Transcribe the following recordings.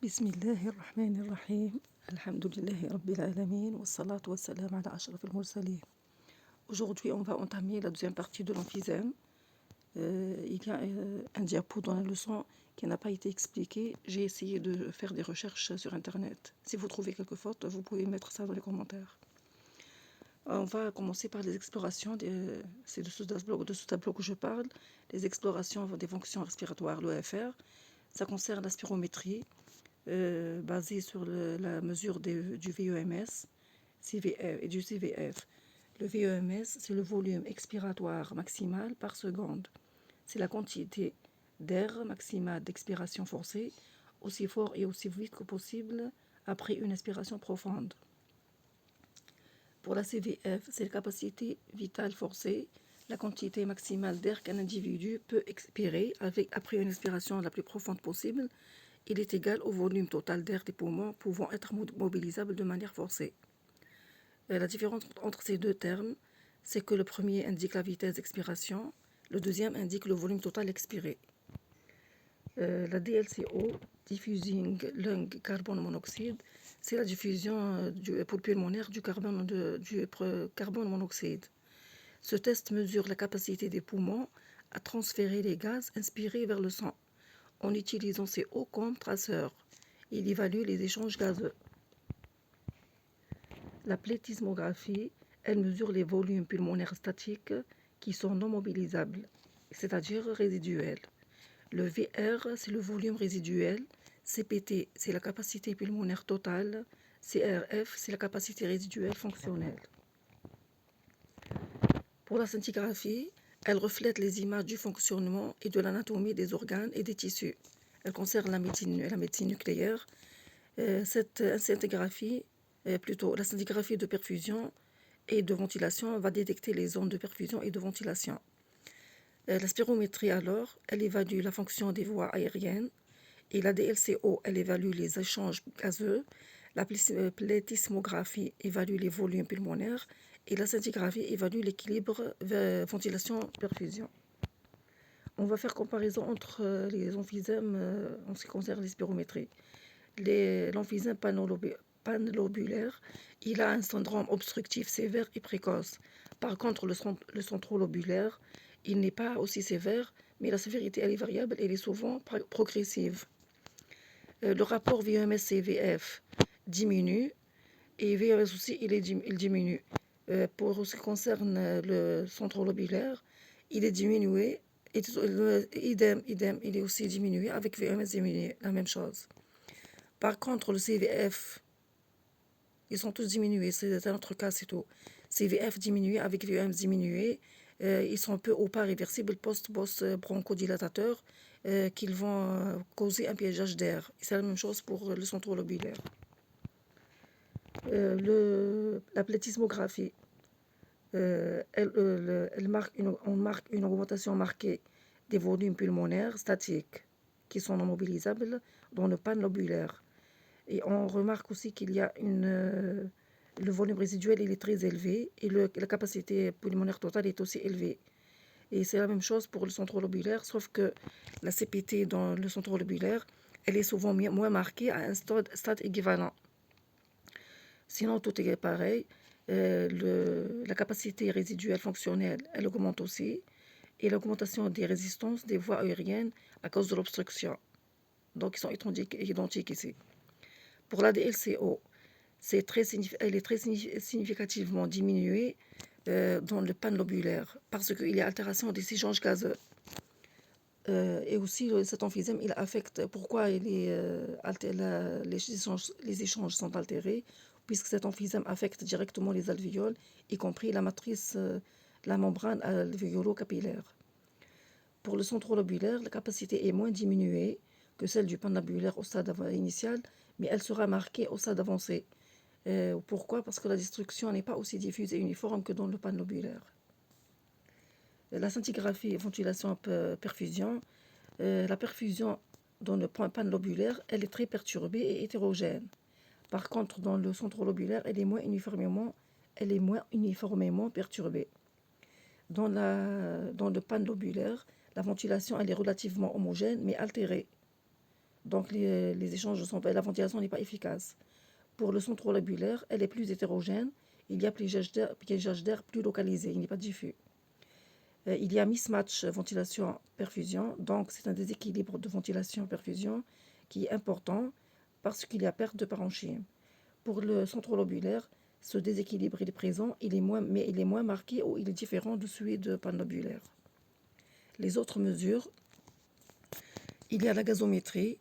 بسم الله الرحمن الرحيم. الحمد لله رب العالمين والصلاة والسلام على أشرف المرسلين. Aujourd'hui, on va entamer la deuxième partie de l'emphysème. Il y a un diapo dans la leçon qui n'a pas été expliqué. J'ai essayé de faire des recherches sur Internet. Si vous trouvez quelque faute, vous pouvez mettre ça dans les commentaires. On va commencer par les explorations. C'est de ce tableau que je parle. Les explorations des fonctions respiratoires, l'OFR. Ça concerne la spirométrie. Basé sur la mesure du VEMS et du CVF. Le VEMS, c'est le volume expiratoire maximal par seconde. C'est la quantité d'air maximale d'expiration forcée, aussi fort et aussi vite que possible après une inspiration profonde. Pour la CVF, c'est la capacité vitale forcée, la quantité maximale d'air qu'un individu peut expirer après une inspiration la plus profonde possible. Il est égal au volume total d'air des poumons pouvant être mobilisable de manière forcée. La différence entre ces deux termes, c'est que le premier indique la vitesse d'expiration, le deuxième indique le volume total expiré. La DLCO, Diffusing Lung Carbon Monoxide, c'est la diffusion pour pulmonaire du carbone monoxyde. Ce test mesure la capacité des poumons à transférer les gaz inspirés vers le sang en utilisant CO comme traceur. Il évalue les échanges gazeux. La plétismographie, elle mesure les volumes pulmonaires statiques qui sont non mobilisables, c'est-à-dire résiduels. Le VR, c'est le volume résiduel. CPT, c'est la capacité pulmonaire totale. CRF, c'est la capacité résiduelle fonctionnelle. Pour la scintigraphie, elle reflète les images du fonctionnement et de l'anatomie des organes et des tissus. Elle concerne la médecine nucléaire. Cette scintigraphie, la scintigraphie de perfusion et de ventilation va détecter les zones de perfusion et de ventilation. La spirométrie, alors, elle évalue la fonction des voies aériennes. Et la DLCO, elle évalue les échanges gazeux. La plétismographie évalue les volumes pulmonaires. Et la scintigraphie évalue l'équilibre ventilation-perfusion. On va faire comparaison entre les emphysèmes en ce qui concerne les spirométries. L'emphysème panlobulaire, il a un syndrome obstructif sévère et précoce. Par contre, le centrolobulaire, il n'est pas aussi sévère, mais la sévérité elle est variable et elle est souvent progressive. Le rapport VMS-CVF diminue et VMS aussi il diminue. Pour ce qui concerne le centrolobulaire, il est diminué. Idem, il est aussi diminué avec VMS diminué, la même chose. Par contre, le CVF, ils sont tous diminués, c'est un autre cas, c'est tout. CVF diminué avec VMS diminué, ils sont peu ou pas réversibles post-bronchodilatateurs qu'ils vont causer un piégeage d'air. C'est la même chose pour le centrolobulaire. La plétismographie, on marque une augmentation marquée des volumes pulmonaires statiques qui sont non mobilisables dans le panlobulaire. Et on remarque aussi qu'il y a le volume résiduel il est très élevé et la capacité pulmonaire totale est aussi élevée. Et c'est la même chose pour le centrolobulaire, sauf que la CPT dans le centrolobulaire, elle est souvent moins marquée à un stade équivalent. Sinon, tout est pareil. La capacité résiduelle fonctionnelle, elle augmente aussi. Et l'augmentation des résistances des voies aériennes à cause de l'obstruction. Donc, ils sont identiques ici. Pour la DLCO, elle est très significativement diminuée dans le panlobulaire parce qu'il y a altération des échanges gazeux. Et aussi, cet emphysème, il affecte. Pourquoi les échanges sont altérés? Puisque cet emphysème affecte directement les alvéoles, y compris la matrice, la membrane alvéolo-capillaire. Pour le centrolobulaire, la capacité est moins diminuée que celle du panlobulaire au stade initial, mais elle sera marquée au stade avancé. Pourquoi? Parce que la destruction n'est pas aussi diffuse et uniforme que dans le panlobulaire. La scintigraphie, ventilation, perfusion. La perfusion dans le panlobulaire, elle est très perturbée et hétérogène. Par contre, dans le centrolobulaire, elle est moins uniformément perturbée. Dans le panlobulaire, la ventilation elle est relativement homogène mais altérée. Donc les échanges sont, la ventilation n'est pas efficace. Pour le centro-lobulaire, elle est plus hétérogène. Il y a piégeage d'air plus localisé, il n'est pas diffus. Il y a mismatch ventilation-perfusion, donc c'est un déséquilibre de ventilation-perfusion qui est important parce qu'il y a perte de parenchyme. Pour le centro-lobulaire, ce déséquilibre il est présent, mais il est moins marqué ou il est différent de celui de panlobulaire. Les autres mesures, il y a la gazométrie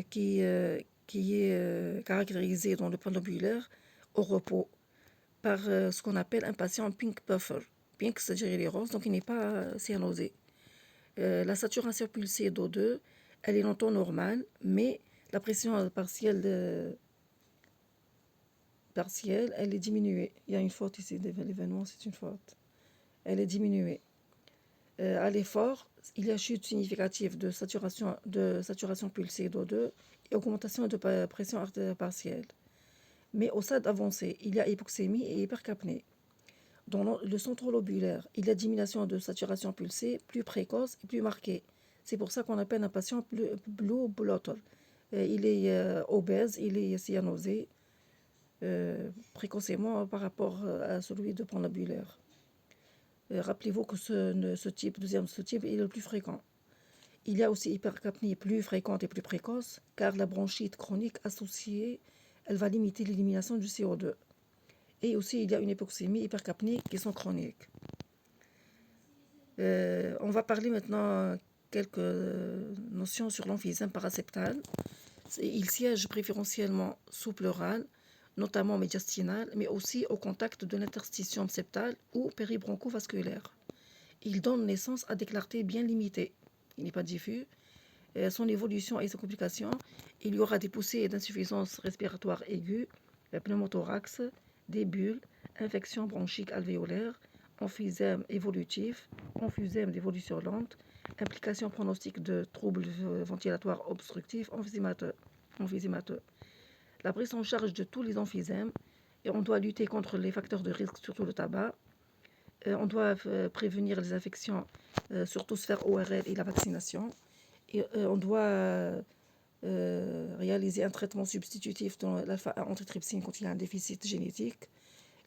qui est caractérisée dans le panlobulaire au repos par ce qu'on appelle un patient pink buffer. Pink, c'est-à-dire il est rose, donc il n'est pas cyanosé. La saturation pulsée d'O2, elle est longtemps normale, mais la pression partielle, elle est diminuée. Il y a une faute ici, l'événement, c'est une faute. Elle est diminuée. À l'effort, il y a chute significative de saturation pulsée d'O2 et augmentation de pression partielle. Mais au stade avancé, il y a hypoxémie et hypercapnie. Dans le centro-lobulaire, il y a diminution de saturation pulsée plus précoce et plus marquée. C'est pour ça qu'on appelle un patient blue blotter. Il est obèse, il est cyanosé précocement par rapport à celui de panlobulaire. Rappelez-vous que ce type est le plus fréquent. Il y a aussi hypercapnie plus fréquente et plus précoce, car la bronchite chronique associée, elle va limiter l'élimination du CO2. Et aussi, il y a une hypoxémie hypercapnie qui sont chroniques. On va parler maintenant quelques notions sur l'emphysème paraseptal. Il siège préférentiellement sous pleural, notamment médiastinal, mais aussi au contact de l'interstitium septal ou péribroncovasculaire. Il donne naissance à des clartés bien limitées. Il n'est pas diffus. Son évolution et ses complications, il y aura des poussées d'insuffisance respiratoire aiguë, pneumothorax, des bulles, infection bronchique alvéolaire, emphysème évolutif, emphysème d'évolution lente, implication pronostique de troubles ventilatoires obstructifs, emphysémateux. La prise en charge de tous les emphysèmes, et on doit lutter contre les facteurs de risque, surtout le tabac. On doit prévenir les infections, surtout se faire ORL et la vaccination. Et on doit réaliser un traitement substitutif dans l'alpha-1-antitrypsine quand il y a un déficit génétique,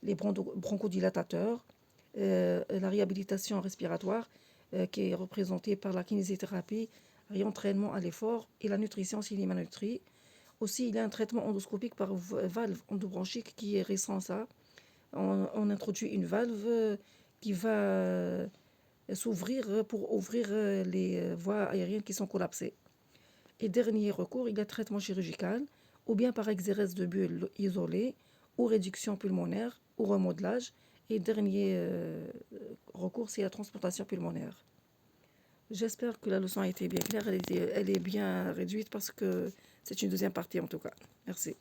les bronchodilatateurs, la réhabilitation respiratoire qui est représentée par la kinésithérapie, réentraînement à l'effort et la nutrition s'il est malnutri. Aussi, il y a un traitement endoscopique par valve endobronchique qui est récent, ça. On introduit une valve qui va s'ouvrir pour ouvrir les voies aériennes qui sont collapsées. Et dernier recours, il y a traitement chirurgical, ou bien par exérèse de bulles isolées, ou réduction pulmonaire, ou remodelage. Et dernier recours, c'est la transplantation pulmonaire. J'espère que la leçon a été bien claire, elle est bien réduite parce que c'est une deuxième partie en tout cas. Merci.